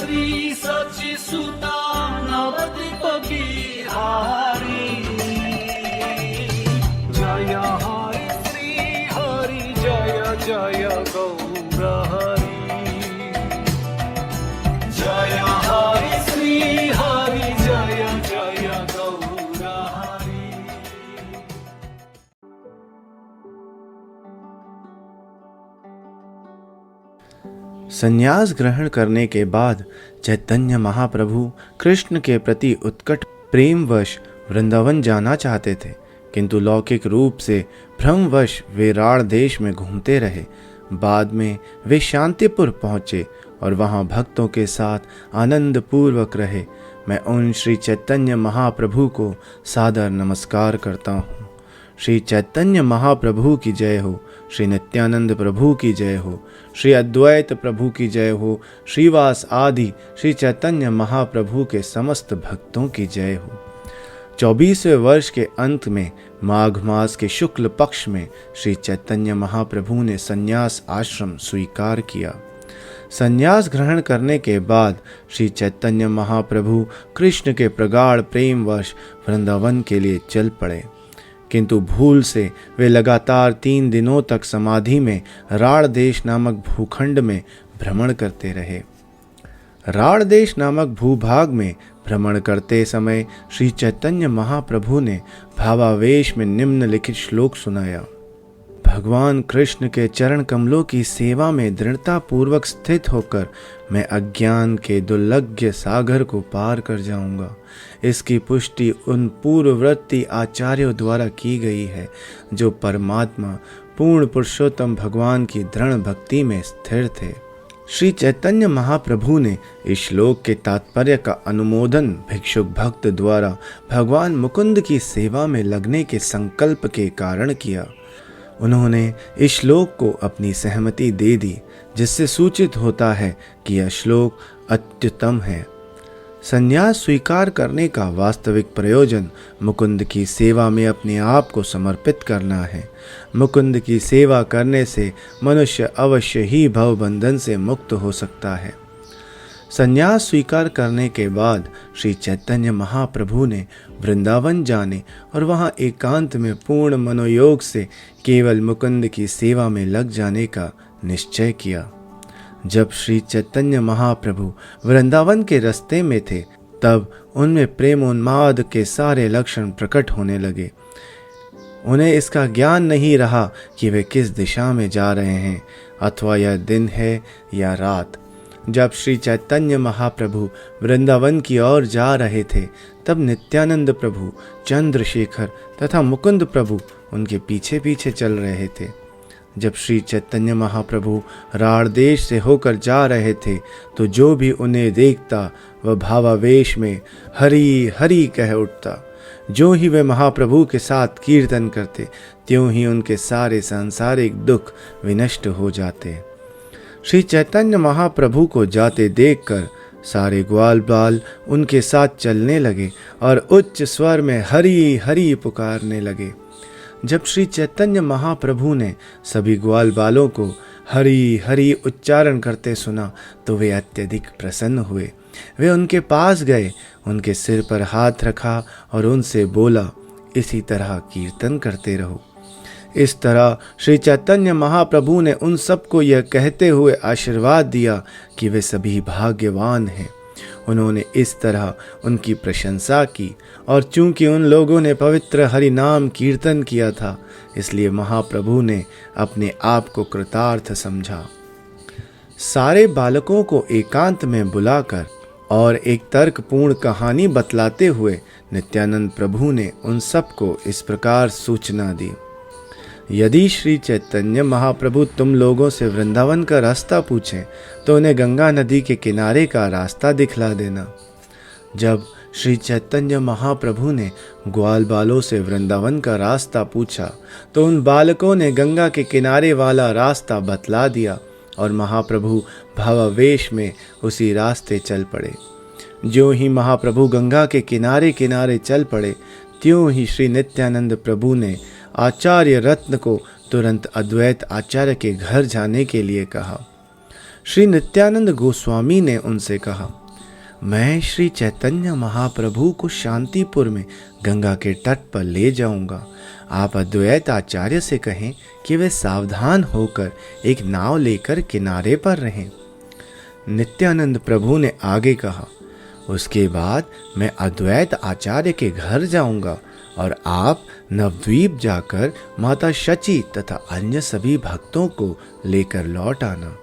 श्री सचि सुता नवद्वीप बिहारी। जय हरि श्री हरि जय जय गौर हरि। जय हरि श्री हरि जय जय गौर हरि। संन्यास ग्रहण करने के बाद चैतन्य महाप्रभु कृष्ण के प्रति उत्कट प्रेमवश वृंदावन जाना चाहते थे, किंतु लौकिक रूप से भ्रमवश वे राढ़ देश में घूमते रहे। बाद में वे शांतिपुर पहुँचे और वहाँ भक्तों के साथ आनंद पूर्वक रहे। मैं उन श्री चैतन्य महाप्रभु को सादर नमस्कार करता हूँ। श्री चैतन्य महाप्रभु की जय हो, श्री नित्यानंद प्रभु की जय हो, श्री अद्वैत प्रभु की जय हो, श्रीवास आदि श्री चैतन्य महाप्रभु के समस्त भक्तों की जय हो। 24वें वर्ष के अंत में माघ मास के शुक्ल पक्ष में श्री चैतन्य महाप्रभु ने संन्यास आश्रम स्वीकार किया। संन्यास ग्रहण करने के बाद श्री चैतन्य महाप्रभु कृष्ण के प्रगाढ़ प्रेमवश वृंदावन के लिए चल पड़े, किंतु भूल से वे लगातार 3 दिनों तक समाधि में राढ़ देश नामक भूखंड में भ्रमण करते रहे। राढ़ देश नामक भूभाग में भ्रमण करते समय श्री चैतन्य महाप्रभु ने भावावेश में निम्नलिखित श्लोक सुनाया। भगवान कृष्ण के चरण कमलों की सेवा में दृढ़ता पूर्वक स्थित होकर मैं अज्ञान के दुर्लभ सागर को पार कर जाऊंगा। इसकी पुष्टि उन पूर्ववर्ती आचार्यों द्वारा की गई है जो परमात्मा पूर्ण पुरुषोत्तम भगवान की दृढ़ भक्ति में स्थिर थे। श्री चैतन्य महाप्रभु ने इस श्लोक के तात्पर्य का अनुमोदन भिक्षुक भक्त द्वारा भगवान मुकुंद की सेवा में लगने के संकल्प के कारण किया। उन्होंने इस श्लोक को अपनी सहमति दे दी, जिससे सूचित होता है कि यह श्लोक अत्युत्तम है। संन्यास स्वीकार करने का वास्तविक प्रयोजन मुकुंद की सेवा में अपने आप को समर्पित करना है। मुकुंद की सेवा करने से मनुष्य अवश्य ही भवबंधन से मुक्त हो सकता है। संन्यास स्वीकार करने के बाद श्री चैतन्य महाप्रभु ने वृंदावन जाने और वहाँ एकांत में पूर्ण मनोयोग से केवल मुकुंद की सेवा में लग जाने का निश्चय किया। जब श्री चैतन्य महाप्रभु वृंदावन के रास्ते में थे, तब उनमें प्रेमोन्माद के सारे लक्षण प्रकट होने लगे। उन्हें इसका ज्ञान नहीं रहा कि वे किस दिशा में जा रहे हैं, अथवा यह दिन है या रात। जब श्री चैतन्य महाप्रभु वृंदावन की ओर जा रहे थे, तब नित्यानंद प्रभु, चंद्रशेखर तथा मुकुंद प्रभु उनके पीछे पीछे चल रहे थे। जब श्री चैतन्य महाप्रभु राढ़ देश से होकर जा रहे थे, तो जो भी उन्हें देखता वह भावावेश में हरि हरि कह उठता। जो ही वे महाप्रभु के साथ कीर्तन करते, त्यों ही उनके सारे सांसारिक दुख विनष्ट हो जाते। श्री चैतन्य महाप्रभु को जाते देखकर सारे ग्वाल बाल उनके साथ चलने लगे और उच्च स्वर में हरि हरि पुकारने लगे। जब श्री चैतन्य महाप्रभु ने सभी ग्वाल बालों को हरि हरि उच्चारण करते सुना, तो वे अत्यधिक प्रसन्न हुए। वे उनके पास गए, उनके सिर पर हाथ रखा और उनसे बोला, इसी तरह कीर्तन करते रहो। इस तरह श्री चैतन्य महाप्रभु ने उन सबको यह कहते हुए आशीर्वाद दिया कि वे सभी भाग्यवान हैं। उन्होंने इस तरह उनकी प्रशंसा की, और चूंकि उन लोगों ने पवित्र हरि नाम कीर्तन किया था, इसलिए महाप्रभु ने अपने आप को कृतार्थ समझा। सारे बालकों को एकांत में बुलाकर और एक तर्कपूर्ण कहानी बतलाते हुए नित्यानंद प्रभु ने उन सबको इस प्रकार सूचना दी। यदि श्री चैतन्य महाप्रभु तुम लोगों से वृंदावन का रास्ता पूछें, तो उन्हें गंगा नदी के किनारे का रास्ता दिखला देना। जब श्री चैतन्य महाप्रभु ने ग्वाल बालों से वृंदावन का रास्ता पूछा, तो उन बालकों ने गंगा के किनारे वाला रास्ता बतला दिया और महाप्रभु भावावेश में उसी रास्ते चल पड़े। ज्यों ही महाप्रभु गंगा के किनारे किनारे चल पड़े, त्यों ही श्री नित्यानंद प्रभु ने आचार्य रत्न को तुरंत अद्वैत आचार्य के घर जाने के लिए कहा। श्री नित्यानंद गोस्वामी ने उनसे कहा, मैं श्री चैतन्य महाप्रभु को शांतिपुर में गंगा के तट पर ले जाऊंगा। आप अद्वैत आचार्य से कहें कि वे सावधान होकर एक नाव लेकर किनारे पर रहें। नित्यानंद प्रभु ने आगे कहा, उसके बाद मैं अद्वैत आचार्य के घर जाऊंगा और आप नवद्वीप जाकर माता शची तथा अन्य सभी भक्तों को लेकर लौट आना।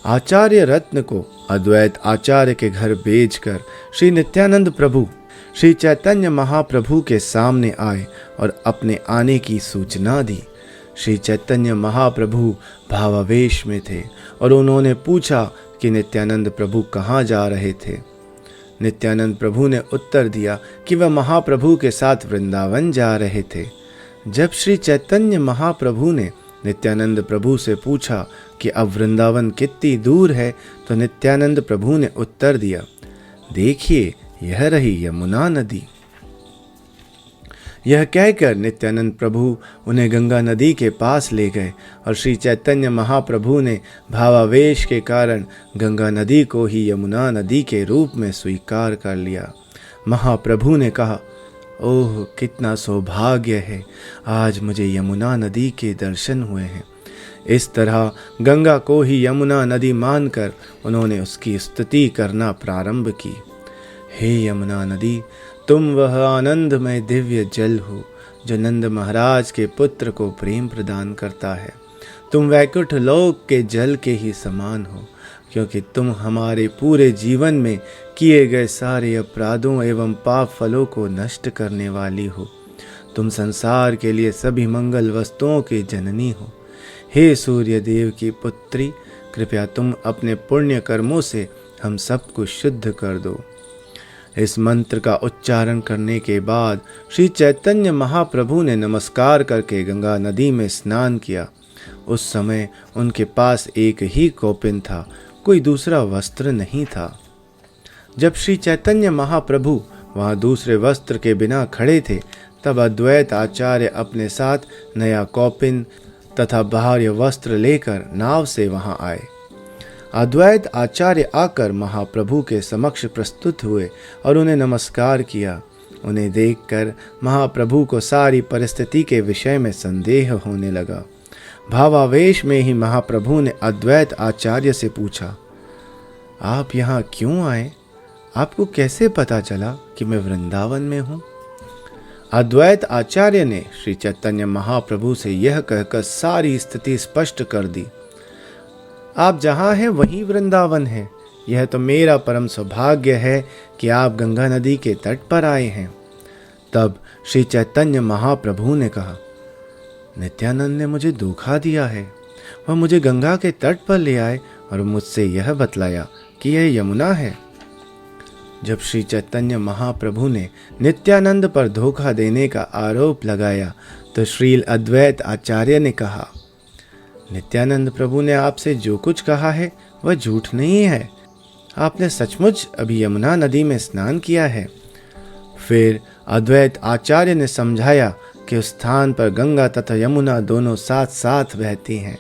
आचार्य रत्न को अद्वैत आचार्य के घर भेजकर श्री नित्यानंद प्रभु श्री चैतन्य महाप्रभु के सामने आए और अपने आने की सूचना दी। श्री चैतन्य महाप्रभु भावावेश में थे और उन्होंने पूछा कि नित्यानंद प्रभु कहाँ जा रहे थे। नित्यानंद प्रभु ने उत्तर दिया कि वह महाप्रभु के साथ वृंदावन जा रहे थे। जब श्री चैतन्य महाप्रभु ने नित्यानंद प्रभु से पूछा कि अब वृंदावन कितनी दूर है, तो नित्यानंद प्रभु ने उत्तर दिया, देखिए यह रही यमुना नदी। यह कहकर नित्यानंद प्रभु उन्हें गंगा नदी के पास ले गए और श्री चैतन्य महाप्रभु ने भावावेश के कारण गंगा नदी को ही यमुना नदी के रूप में स्वीकार कर लिया। महाप्रभु ने कहा, ओह कितना सौभाग्य है, आज मुझे यमुना नदी के दर्शन हुए हैं। इस तरह गंगा को ही यमुना नदी मानकर उन्होंने उसकी स्तुति करना प्रारंभ की। हे यमुना नदी, तुम वह आनंदमय दिव्य जल हो जो नंद महाराज के पुत्र को प्रेम प्रदान करता है। तुम वैकुंठ लोक के जल के ही समान हो, क्योंकि तुम हमारे पूरे जीवन में किए गए सारे अपराधों एवं पाप फलों को नष्ट करने वाली हो। तुम संसार के लिए सभी मंगल वस्तुओं की जननी हो। हे सूर्य देव की पुत्री, कृपया तुम अपने पुण्य कर्मों से हम सबको शुद्ध कर दो। इस मंत्र का उच्चारण करने के बाद श्री चैतन्य महाप्रभु ने नमस्कार करके गंगा नदी में स्नान किया। उस समय उनके पास एक ही कौपिन था, कोई दूसरा वस्त्र नहीं था। जब श्री चैतन्य महाप्रभु वहाँ दूसरे वस्त्र के बिना खड़े थे, तब अद्वैत आचार्य अपने साथ नया कौपिन तथा बाह्य वस्त्र लेकर नाव से वहाँ आए। अद्वैत आचार्य आकर महाप्रभु के समक्ष प्रस्तुत हुए और उन्हें नमस्कार किया। उन्हें देखकर महाप्रभु को सारी परिस्थिति के विषय में संदेह होने लगा। भावावेश में ही महाप्रभु ने अद्वैत आचार्य से पूछा, आप यहाँ क्यों आए? आपको कैसे पता चला कि मैं वृंदावन में हूँ? अद्वैत आचार्य ने श्री चैतन्य महाप्रभु से यह कहकर सारी स्थिति स्पष्ट कर दी। आप जहाँ हैं वहीं वृंदावन है। यह तो मेरा परम सौभाग्य है कि आप गंगा नदी के तट पर आए हैं। तब श्री चैतन्य महाप्रभु ने कहा, नित्यानंद ने मुझे धोखा दिया है। वह मुझे गंगा के तट पर ले आए और मुझसे यह बतलाया कि यह यमुना है। जब श्री चैतन्य महाप्रभु ने नित्यानंद पर धोखा देने का आरोप लगाया, तो श्रील अद्वैत आचार्य ने कहा, नित्यानंद प्रभु ने आपसे जो कुछ कहा है वह झूठ नहीं है। आपने सचमुच अभी यमुना नदी में स्नान किया है। फिर अद्वैत आचार्य ने समझाया कि उस स्थान पर गंगा तथा यमुना दोनों साथ साथ बहती हैं।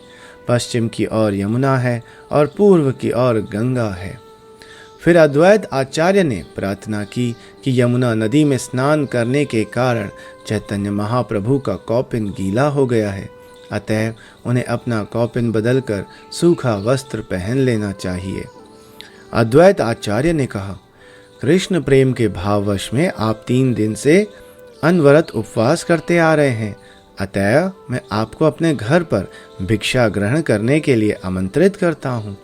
पश्चिम की ओर यमुना है और पूर्व की ओर गंगा है। फिर अद्वैत आचार्य ने प्रार्थना की कि यमुना नदी में स्नान करने के कारण चैतन्य महाप्रभु का कौपिन गीला हो गया है, अतः उन्हें अपना कौपिन बदलकर सूखा वस्त्र पहन लेना चाहिए। अद्वैत आचार्य ने कहा, कृष्ण प्रेम के भाववश में आप 3 दिन से अनवरत उपवास करते आ रहे हैं, अतः मैं आपको अपने घर पर भिक्षा ग्रहण करने के लिए आमंत्रित करता हूँ।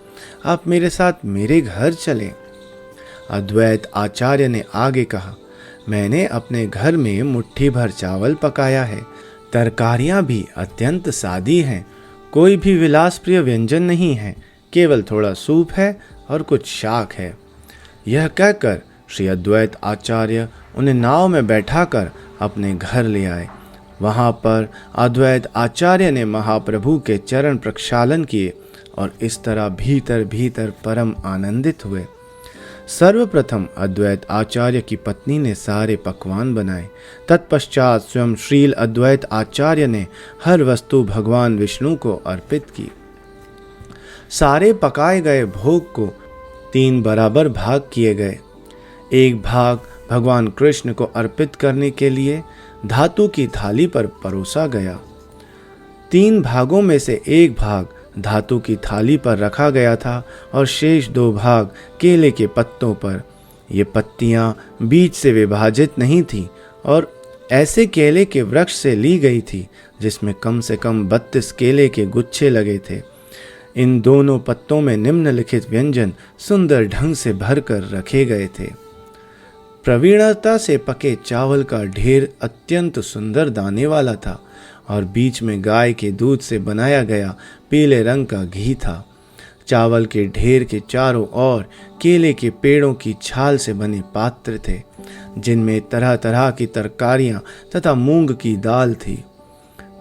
आप मेरे साथ मेरे घर चलें। अद्वैत आचार्य ने आगे कहा, मैंने अपने घर में मुट्ठी भर चावल पकाया है। तरकारियाँ भी अत्यंत सादी हैं। कोई भी विलासप्रिय व्यंजन नहीं है, केवल थोड़ा सूप है और कुछ शाक है। यह कहकर श्री अद्वैत आचार्य उन्हें नाव में बैठाकर अपने घर ले आए। वहाँ पर अद्वैत आचार्य ने महाप्रभु के चरण प्रक्षालन किए और इस तरह भीतर भीतर परम आनंदित हुए। सर्वप्रथम अद्वैत आचार्य की पत्नी ने सारे पकवान बनाए। तत्पश्चात स्वयं श्रील अद्वैत आचार्य ने हर वस्तु भगवान विष्णु को अर्पित की। सारे पकाए गए भोग को 3 बराबर भाग किए गए। एक भाग भगवान कृष्ण को अर्पित करने के लिए धातु की थाली पर परोसा गया। 3 भागों में से एक भाग धातु की थाली पर रखा गया था और शेष 2 भाग केले के पत्तों पर। ये पत्तियां बीच से विभाजित नहीं थी और ऐसे केले के वृक्ष से ली गई थी जिसमें कम से कम 32 केले के गुच्छे लगे थे। इन दोनों पत्तों में निम्नलिखित व्यंजन सुंदर ढंग से भरकर रखे गए थे। प्रवीणता से पके चावल का ढेर अत्यंत सुंदर दाने वाला था और बीच में गाय के दूध से बनाया गया पीले रंग का घी था। चावल के ढेर के चारों ओर केले के पेड़ों की छाल से बने पात्र थे जिनमें तरह तरह की तरकारियां तथा मूंग की दाल थी।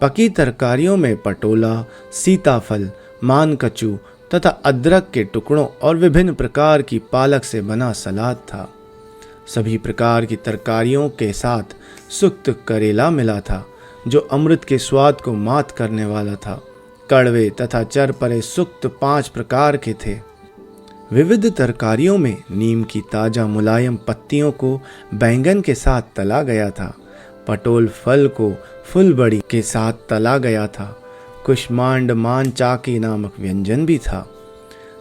पकी तरकारियों में पटोला, सीताफल, मानकचू तथा अदरक के टुकड़ों और विभिन्न प्रकार की पालक से बना सलाद था। सभी प्रकार की तरकारियों के साथ सुक्त करेला मिला था जो अमृत के स्वाद को मात करने वाला था। कड़वे तथा चरपरे सुक्त 5 प्रकार के थे। विविध तरकारियों में नीम की ताजा मुलायम पत्तियों को बैंगन के साथ तला गया था। पटोल फल को फुलबड़ी के साथ तला गया था। कुष्मांड मान चाकी नामक व्यंजन भी था।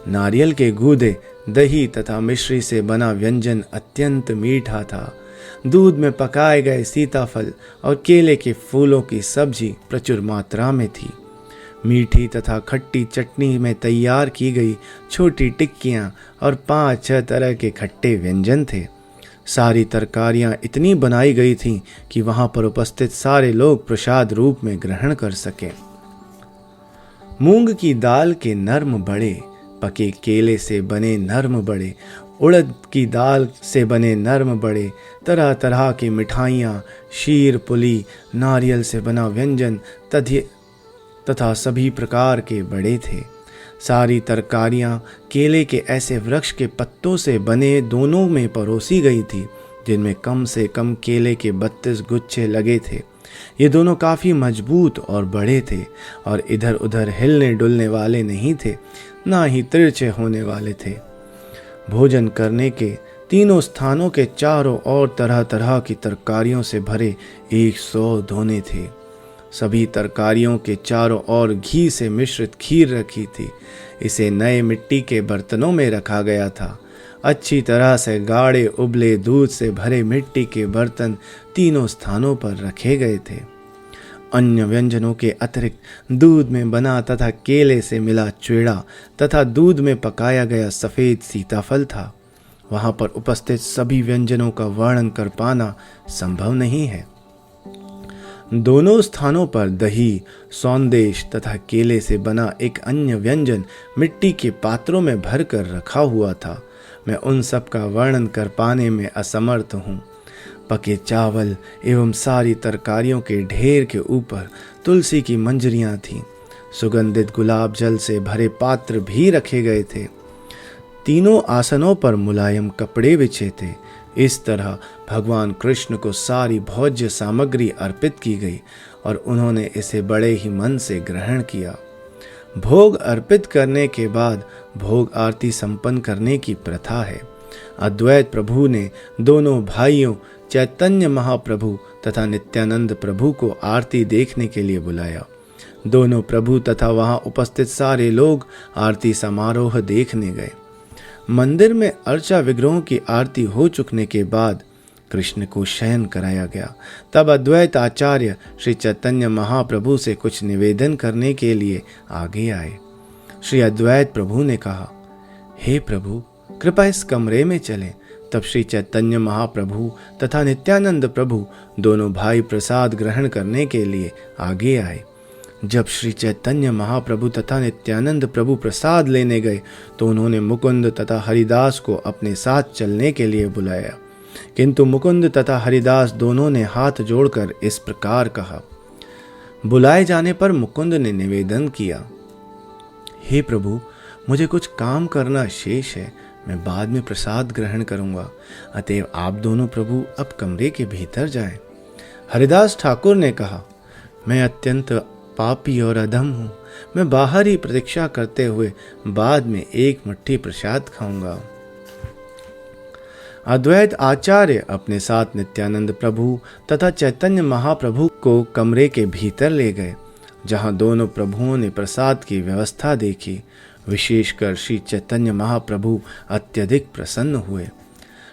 नारियल के गूदे, दही तथा मिश्री से बना व्यंजन अत्यंत मीठा था। दूध में पकाए गए सीताफल और केले के फूलों की सब्जी प्रचुर मात्रा में थी। मीठी तथा खट्टी चटनी में तैयार की गई छोटी टिक्कियाँ और 5-6 तरह के खट्टे व्यंजन थे। सारी तरकारियाँ इतनी बनाई गई थीं कि वहाँ पर उपस्थित सारे लोग प्रसाद रूप में ग्रहण कर सकें। मूंग की दाल के नर्म बड़े, पके केले से बने नर्म बड़े, उड़द की दाल से बने नर्म बड़े, तरह तरह की मिठाइयाँ, शीर पुली, नारियल से बना व्यंजन तथा सभी प्रकार के बड़े थे। सारी तरकारियाँ केले के ऐसे वृक्ष के पत्तों से बने दोनों में परोसी गई थी जिनमें कम से कम केले के 32 गुच्छे लगे थे। ये दोनों काफ़ी मजबूत और बड़े थे और इधर उधर हिलने डुलने वाले नहीं थे, ना ही तिरछे होने वाले थे। भोजन करने के तीनों स्थानों के चारों ओर तरह तरह की तरकारियों से भरे 100 धोने थे। सभी तरकारियों के चारों ओर घी से मिश्रित खीर रखी थी। इसे नए मिट्टी के बर्तनों में रखा गया था। अच्छी तरह से गाढ़े उबले दूध से भरे मिट्टी के बर्तन तीनों स्थानों पर रखे गए थे। अन्य व्यंजनों के अतिरिक्त दूध में बना तथा केले से मिला चुएड़ा तथा दूध में पकाया गया सफ़ेद सीताफल था। वहाँ पर उपस्थित सभी व्यंजनों का वर्णन कर पाना संभव नहीं है। दोनों स्थानों पर दही, सौंदेश तथा केले से बना एक अन्य व्यंजन मिट्टी के पात्रों में भरकर रखा हुआ था। मैं उन सब का वर्णन कर पाने में असमर्थ हूँ। पके चावल एवं सारी तरकारियों के ढेर के ऊपर तुलसी की मंजरियाँ थीं। सुगंधित गुलाब जल से भरे पात्र भी रखे गए थे। तीनों आसनों पर मुलायम कपड़े बिछे थे। इस तरह भगवान कृष्ण को सारी भोज्य सामग्री अर्पित की गई और उन्होंने इसे बड़े ही मन से ग्रहण किया। भोग अर्पित करने के बाद भोग आरती संपन्न करने की प्रथा है। अद्वैत प्रभु ने दोनों भाइयों चैतन्य महाप्रभु तथा नित्यानंद प्रभु को आरती देखने के लिए बुलाया। दोनों प्रभु तथा वहां उपस्थित सारे लोग आरती समारोह देखने गए। मंदिर में अर्चा विग्रहों की आरती हो चुकने के बाद कृष्ण को शयन कराया गया। तब अद्वैत आचार्य श्री चैतन्य महाप्रभु से कुछ निवेदन करने के लिए आगे आए। श्री अद्वैत प्रभु ने कहा, हे प्रभु, कृपया इस कमरे में चलें। तब श्री चैतन्य महाप्रभु तथा नित्यानंद प्रभु दोनों भाई प्रसाद ग्रहण करने के लिए आगे आए। जब श्री चैतन्य महाप्रभु तथा नित्यानंद प्रभु प्रसाद लेने गए तो उन्होंने मुकुंद तथा हरिदास को अपने साथ चलने के लिए बुलाया, किंतु मुकुंद तथा हरिदास दोनों ने हाथ जोड़कर इस प्रकार कहा। बुलाए जाने पर मुकुंद ने निवेदन किया, हे प्रभु, मुझे कुछ काम करना शेष है, मैं बाद में प्रसाद ग्रहण करूंगा, अतएव आप दोनों प्रभु अब कमरे के भीतर जाएं। हरिदास ठाकुर ने कहा, मैं अत्यंत पापी और अधम हूँ, मैं बाहर ही प्रतीक्षा करते हुए बाद में एक मुट्ठी प्रसाद खाऊंगा। अद्वैत आचार्य अपने साथ नित्यानंद प्रभु तथा चैतन्य महाप्रभु को कमरे के भीतर ले गए, जहां दोनों प्रभुओं ने प्रसाद की व्यवस्था देखी। विशेषकर श्री चैतन्य महाप्रभु अत्यधिक प्रसन्न हुए।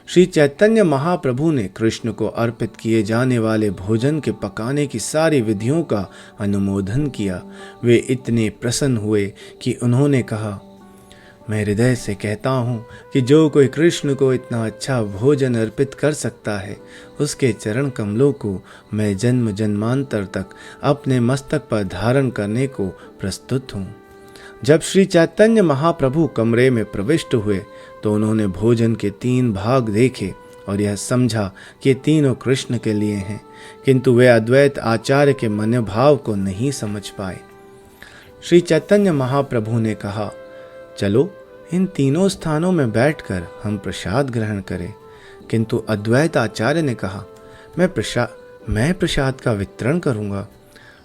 श्री चैतन्य महाप्रभु ने कृष्ण को अर्पित किए जाने वाले भोजन के पकाने की सारी विधियों का अनुमोदन किया। वे इतने प्रसन्न हुए कि उन्होंने कहा, मैं हृदय से कहता हूँ कि जो कोई कृष्ण को इतना अच्छा भोजन अर्पित कर सकता है, उसके चरण कमलों को मैं जन्म जन्मांतर तक अपने मस्तक पर धारण करने को प्रस्तुत हूँ। जब श्री चैतन्य महाप्रभु कमरे में प्रविष्ट हुए तो उन्होंने भोजन के 3 भाग देखे और यह समझा कि ये तीनों कृष्ण के लिए हैं, किंतु वे अद्वैत आचार्य के मनोभाव को नहीं समझ पाए। श्री चैतन्य महाप्रभु ने कहा, चलो इन तीनों स्थानों में बैठकर हम प्रसाद ग्रहण करें। किंतु अद्वैत आचार्य ने कहा, मैं प्रसाद का वितरण करूंगा।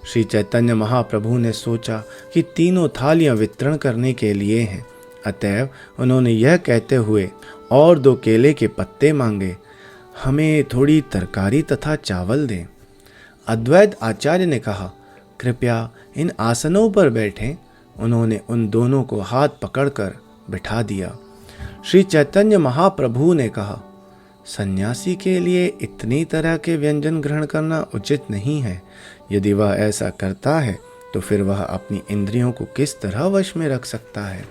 श्री चैतन्य महाप्रभु ने सोचा कि तीनों थालियां वितरण करने के लिए हैं, अतएव उन्होंने यह कहते हुए और 2 केले के पत्ते मांगे, हमें थोड़ी तरकारी तथा चावल दें। अद्वैत आचार्य ने कहा, कृपया इन आसनों पर बैठें। उन्होंने उन दोनों को हाथ पकड़कर बिठा दिया। श्री चैतन्य महाप्रभु ने कहा, सन्यासी के लिए इतनी तरह के व्यंजन ग्रहण करना उचित नहीं है। यदि वह ऐसा करता है तो फिर वह अपनी इंद्रियों को किस तरह वश में रख सकता है।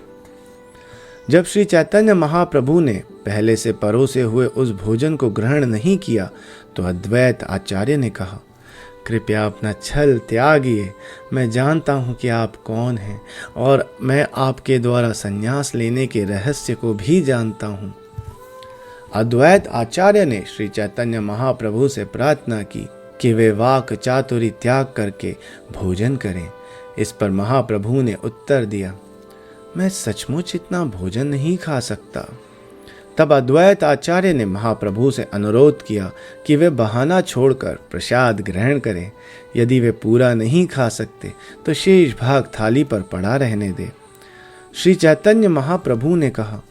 जब श्री चैतन्य महाप्रभु ने पहले से परोसे हुए उस भोजन को ग्रहण नहीं किया तो अद्वैत आचार्य ने कहा, कृपया अपना छल त्यागिए। मैं जानता हूँ कि आप कौन हैं और मैं आपके द्वारा संन्यास लेने के रहस्य को भी जानता हूँ। अद्वैत आचार्य ने श्री चैतन्य महाप्रभु से प्रार्थना की कि वे वाक चातुरी त्याग करके भोजन करें। इस पर महाप्रभु ने उत्तर दिया, मैं सचमुच इतना भोजन नहीं खा सकता। तब अद्वैत आचार्य ने महाप्रभु से अनुरोध किया कि वे बहाना छोड़कर प्रसाद ग्रहण करें। यदि वे पूरा नहीं खा सकते तो शेष भाग थाली पर पड़ा रहने दे। श्री चैतन्य महाप्रभु ने कहा,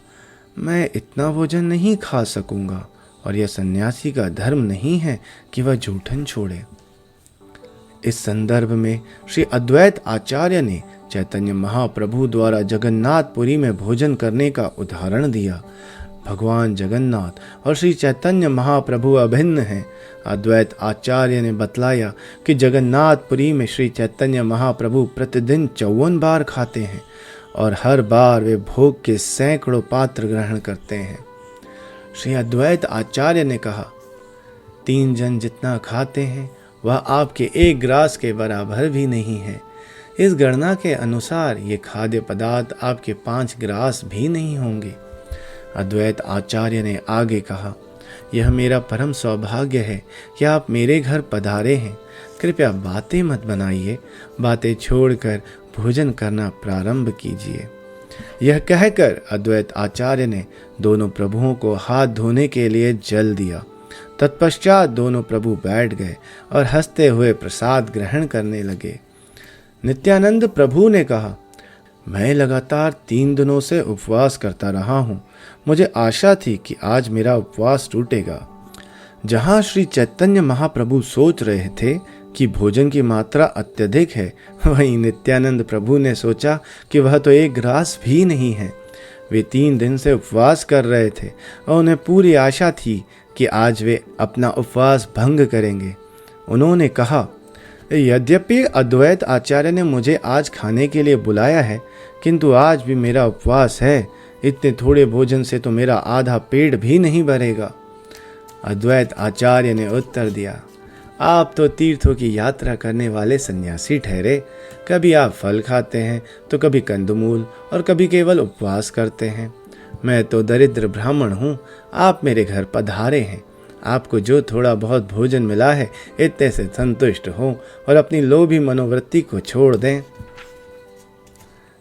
मैं इतना भोजन नहीं खा सकूंगा और यह सन्यासी का धर्म नहीं है कि वह जूठन छोड़े। इस संदर्भ में श्री अद्वैत आचार्य ने चैतन्य महाप्रभु द्वारा जगन्नाथपुरी में भोजन करने का उदाहरण दिया। भगवान जगन्नाथ और श्री चैतन्य महाप्रभु अभिन्न हैं। अद्वैत आचार्य ने बतलाया कि जगन्नाथपुरी में श्री चैतन्य महाप्रभु प्रतिदिन 54 बार खाते हैं और हर बार वे भोग के सैकड़ों पात्र ग्रहण करते हैं। श्री अद्वैत आचार्य ने कहा, 3 जन जितना खाते हैं वह आपके 1 ग्रास के बराबर भी नहीं है। इस गणना के अनुसार ये खाद्य पदार्थ आपके 5 ग्रास भी नहीं होंगे। अद्वैत आचार्य ने आगे कहा, यह मेरा परम सौभाग्य है कि आप मेरे घर पधारे हैं। कृपया बातें मत बनाइए, बातें छोड़कर भोजन करना प्रारंभ कीजिए। यह कहकर अद्वैत आचार्य ने दोनों प्रभुओं को हाथ धोने के लिए जल दिया। तत्पश्चात दोनों प्रभु बैठ गए और हंसते हुए प्रसाद ग्रहण करने लगे। नित्यानंद प्रभु ने कहा, मैं लगातार 3 दिनों से उपवास करता रहा हूँ। मुझे आशा थी कि आज मेरा उपवास टूटेगा। जहाँ श्री चैतन्य महाप्रभु सोच रहे थे कि भोजन की मात्रा अत्यधिक है, वहीं नित्यानंद प्रभु ने सोचा कि वह तो 1 ग्रास भी नहीं है। वे 3 दिन से उपवास कर रहे थे और उन्हें पूरी आशा थी कि आज वे अपना उपवास भंग करेंगे। उन्होंने कहा, यद्यपि अद्वैत आचार्य ने मुझे आज खाने के लिए बुलाया है, किंतु आज भी मेरा उपवास है। इतने थोड़े भोजन से तो मेरा आधा पेट भी नहीं भरेगा। अद्वैत आचार्य ने उत्तर दिया, आप तो तीर्थों की यात्रा करने वाले सन्यासी ठहरे। कभी आप फल खाते हैं तो कभी कंदमूल और कभी केवल उपवास करते हैं। मैं तो दरिद्र ब्राह्मण हूँ। आप मेरे घर पधारे हैं। आपको जो थोड़ा बहुत भोजन मिला है इतने से संतुष्ट हो और अपनी लोभी मनोवृत्ति को छोड़ दें।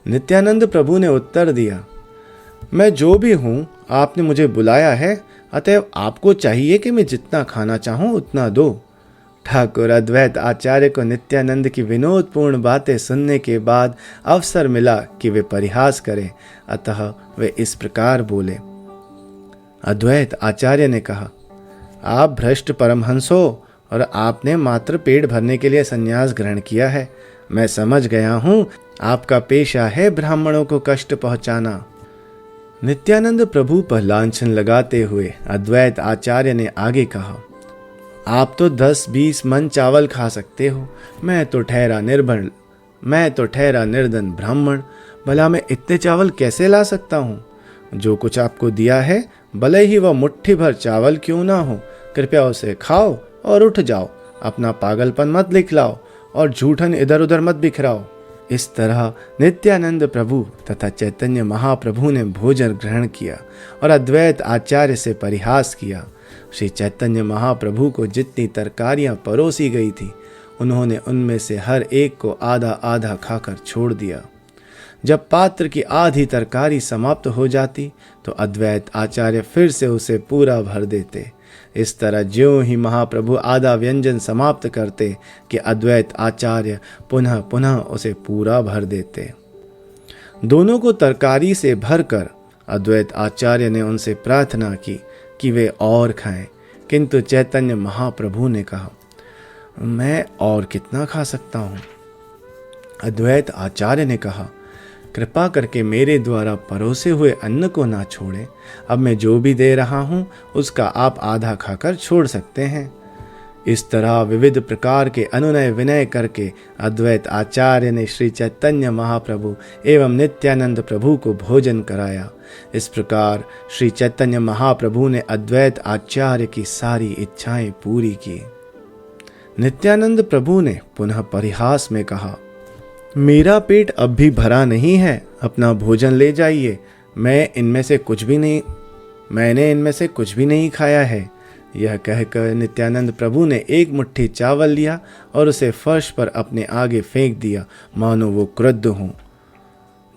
नित्यानंद प्रभु ने उत्तर दिया, मैं जो भी हूँ आपने मुझे बुलाया है, अतएव आपको चाहिए कि मैं जितना खाना चाहूँ उतना दो। ठाकुर अद्वैत आचार्य को नित्यानंद की विनोदपूर्ण बातें सुनने के बाद अवसर मिला कि वे परिहास करें, अतः वे इस प्रकार बोले। अद्वैत आचार्य ने कहा, आप भ्रष्ट परमहंस हो और आपने मात्र पेट भरने के लिए संन्यास ग्रहण किया है। मैं समझ गया हूं, आपका पेशा है ब्राह्मणों को कष्ट पहुंचाना। नित्यानंद प्रभु पर लांछन लगाते हुए अद्वैत आचार्य ने आगे कहा, आप तो 10-20 मन चावल खा सकते हो, मैं तो ठहरा निर्धन ब्राह्मण, भला मैं इतने चावल कैसे ला सकता हूँ? जो कुछ आपको दिया है, भले ही वह मुट्ठी भर चावल क्यों ना हो, कृपया उसे खाओ और उठ जाओ। अपना पागलपन मत दिखलाओ और झूठन इधर उधर मत बिखराओ। इस तरह नित्यानंद प्रभु तथा चैतन्य महाप्रभु ने भोजन ग्रहण किया और अद्वैत आचार्य से परिहास किया। श्री चैतन्य महाप्रभु को जितनी तरकारियां परोसी गई थी, उन्होंने उनमें से हर एक को आधा आधा खाकर छोड़ दिया। जब पात्र की आधी तरकारी समाप्त हो जाती तो अद्वैत आचार्य फिर से उसे पूरा भर देते। इस तरह ज्यों ही महाप्रभु आधा व्यंजन समाप्त करते कि अद्वैत आचार्य पुनः पुनः उसे पूरा भर देते। दोनों को तरकारी से भरकर अद्वैत आचार्य ने उनसे प्रार्थना की कि वे और खाएं, किंतु चैतन्य महाप्रभु ने कहा, मैं और कितना खा सकता हूँ? अद्वैत आचार्य ने कहा, कृपा करके मेरे द्वारा परोसे हुए अन्न को ना छोड़ें। अब मैं जो भी दे रहा हूँ उसका आप आधा खाकर छोड़ सकते हैं। इस तरह विविध प्रकार के अनुनय विनय करके अद्वैत आचार्य ने श्री चैतन्य महाप्रभु एवं नित्यानंद प्रभु को भोजन कराया। इस प्रकार श्री चैतन्य महाप्रभु ने अद्वैत आचार्य की सारी इच्छाएं पूरी की। नित्यानंद प्रभु ने पुनः परिहास में कहा, मेरा पेट अब भी भरा नहीं है, अपना भोजन ले जाइए। मैंने इनमें से कुछ भी नहीं खाया है। यह कहकर नित्यानंद प्रभु ने एक मुट्ठी चावल लिया और उसे फर्श पर अपने आगे फेंक दिया, मानो वो क्रुद्ध हों।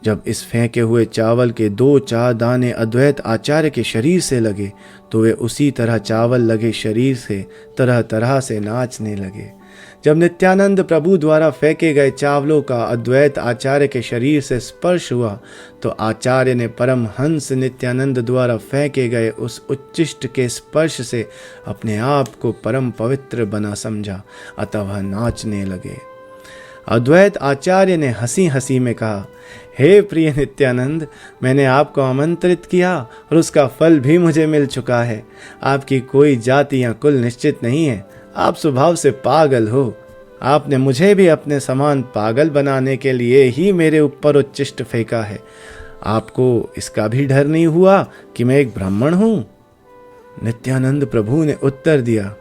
जब इस फेंके हुए चावल के 2-4 दाने अद्वैत आचार्य के शरीर से लगे तो वे उसी तरह चावल लगे शरीर से तरह तरह से नाचने लगे। जब नित्यानंद प्रभु द्वारा फेंके गए चावलों का अद्वैत आचार्य के शरीर से स्पर्श हुआ तो आचार्य ने परमहंस नित्यानंद द्वारा फेंके गए उस उच्चिष्ट के स्पर्श से अपने आप को परम पवित्र बना समझा, अतः वह नाचने लगे। अद्वैत आचार्य ने हंसी हंसी में कहा, हे प्रिय नित्यानंद, मैंने आपको आमंत्रित किया और उसका फल भी मुझे मिल चुका है। आपकी कोई जाति या कुल निश्चित नहीं है, आप स्वभाव से पागल हो। आपने मुझे भी अपने समान पागल बनाने के लिए ही मेरे ऊपर उच्चिष्ट फेंका है। आपको इसका भी डर नहीं हुआ कि मैं एक ब्राह्मण हूं? नित्यानंद प्रभु ने उत्तर दिया,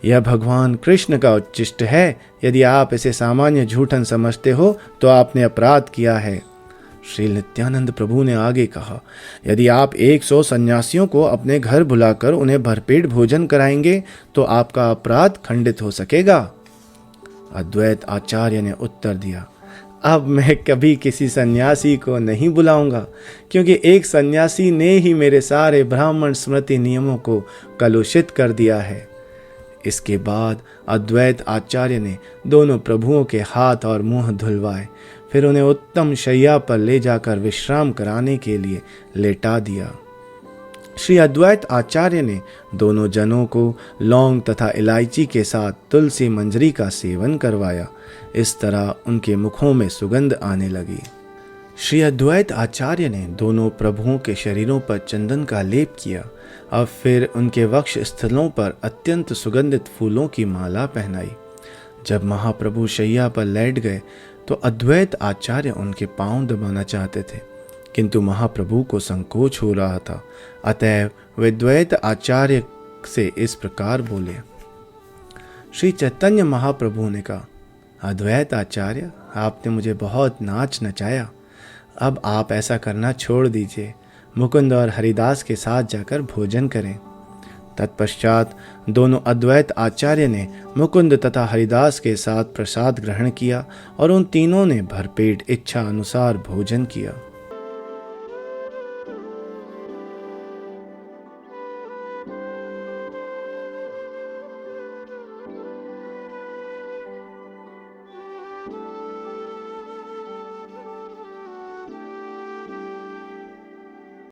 यह भगवान कृष्ण का उच्चिष्ट है। यदि आप इसे सामान्य झूठन समझते हो तो आपने अपराध किया है। श्री नित्यानंद प्रभु ने आगे कहा, यदि आप 100 सन्यासियों को अपने घर बुलाकर उन्हें भरपेट भोजन कराएंगे तो आपका अपराध खंडित हो सकेगा। अद्वैत आचार्य ने उत्तर दिया, अब मैं कभी किसी सन्यासी को नहीं बुलाऊंगा, क्योंकि एक सन्यासी ने ही मेरे सारे ब्राह्मण स्मृति नियमों को कलुषित कर दिया है। इसके बाद अद्वैत आचार्य ने दोनों प्रभुओं के हाथ और मुंह धुलवाए, फिर उन्हें उत्तम शैया पर ले जाकर विश्राम कराने के लिए लेटा दिया। श्री अद्वैत आचार्य ने दोनों जनों को लौंग तथा इलायची के साथ तुलसी मंजरी का सेवन करवाया। इस तरह उनके मुखों में सुगंध आने लगी। श्री अद्वैत आचार्य ने दोनों प्रभुओं के शरीरों पर चंदन का लेप किया। अब फिर उनके वक्ष स्थलों पर अत्यंत सुगंधित फूलों की माला पहनाई। जब महाप्रभु शैया पर लेट गए तो अद्वैत आचार्य उनके पांव दबाना चाहते थे, किंतु महाप्रभु को संकोच हो रहा था। अतएव वे द्वैत आचार्य से इस प्रकार बोले। श्री चैतन्य महाप्रभु ने कहा, अद्वैत आचार्य, आपने मुझे बहुत नाच नचाया, अब आप ऐसा करना छोड़ दीजिए। मुकुंद और हरिदास के साथ जाकर भोजन करें। तत्पश्चात दोनों अद्वैत आचार्य ने मुकुंद तथा हरिदास के साथ प्रसाद ग्रहण किया और उन तीनों ने भरपेट इच्छा अनुसार भोजन किया।